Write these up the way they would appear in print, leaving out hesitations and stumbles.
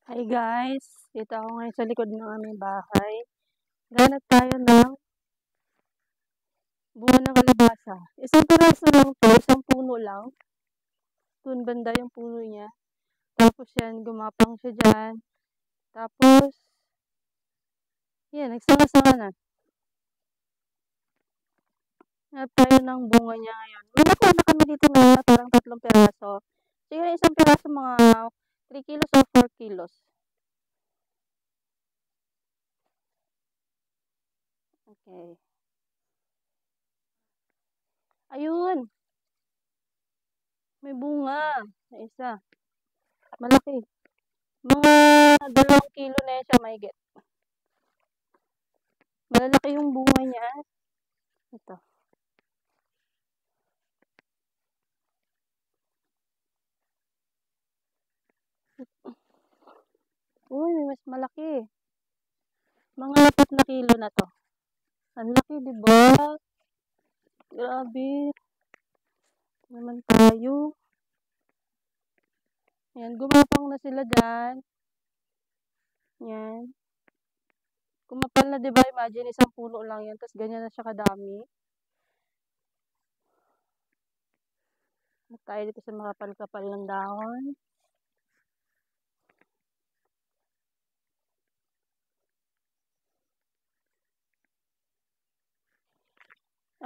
Hi guys! Dito ako ngayon sa likod ng aming bahay. Ganap tayo ng bunga ng kalabasa. Isang piraso lang to, isang puno lang. Doon banda yung puno niya. Tapos yan, gumapang siya dyan. Tapos, yan, nagsanga-sanga na. Ganap tayo ng bunga niya ngayon. May nakuha na kami dito ngayon, parang 3 piraso. Siguro isang piraso mga 3 kilos or 4 kilos. Okay. Ayun! May bunga. May isa. Malaki. Mga 2 kilo na yan siya mahigit. Malalaki yung bunga niya. Ito. Uy, mas malaki. Mga 4 na kilo na to. Ang laki, di ba? Grabe. Naman tayo. Yan, gumapang na sila dyan. Yan. Kumapal na, di ba? Imagine, isang puno lang yan. Tapos ganyan na siya kadami. Tayo dito sa makapal-kapal ng dahon.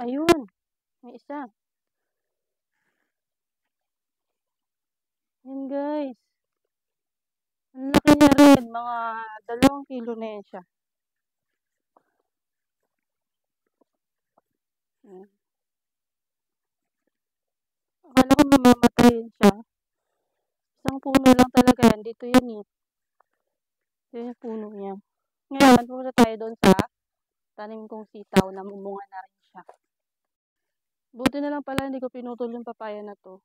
Ayun. May isa. Yan guys. Ang laki niya rin. Mga 2 kilo na yan siya. Yan. Akala ko mamamatayin siya. Isang puno lang talaga yan. Dito yan eh. Ito yung puno niya. Ngayon, pumunta tayo doon sa tanim kong sitaw na mumunga na rin siya. Buti na lang pala hindi ko pinutol yung papaya na to.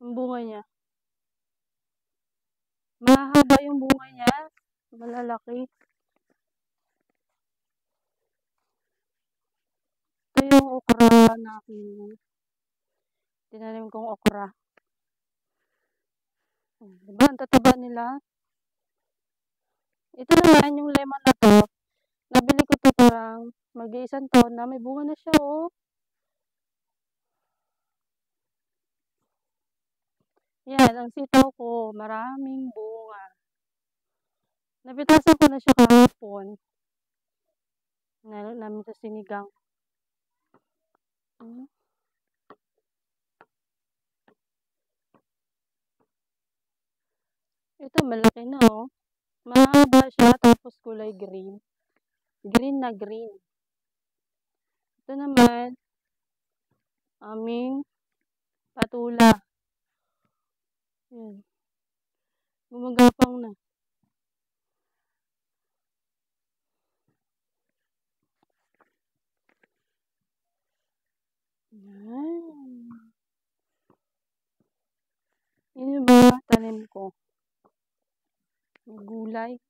Yung bunga niya. Mahaba yung bunga niya. Malalaki. Ito yung okra na tinanim kong okra. Diba? Ang tataba nila. Ito naman, yung lemon na to. Nabili ko to parang mag-iisang taon na. May bunga na siya, oh. Yan, ang sitaw ko. Maraming bunga. Napitasan ko na siya kahapon. Namin sa sinigang. Ito, malaki na, oh. Mahaba siya, tapos kulay green. Green na green. Ito naman, aming patula. Yan. Gumagapang na. Yan. Yun yung mga tanim ko. Gulay.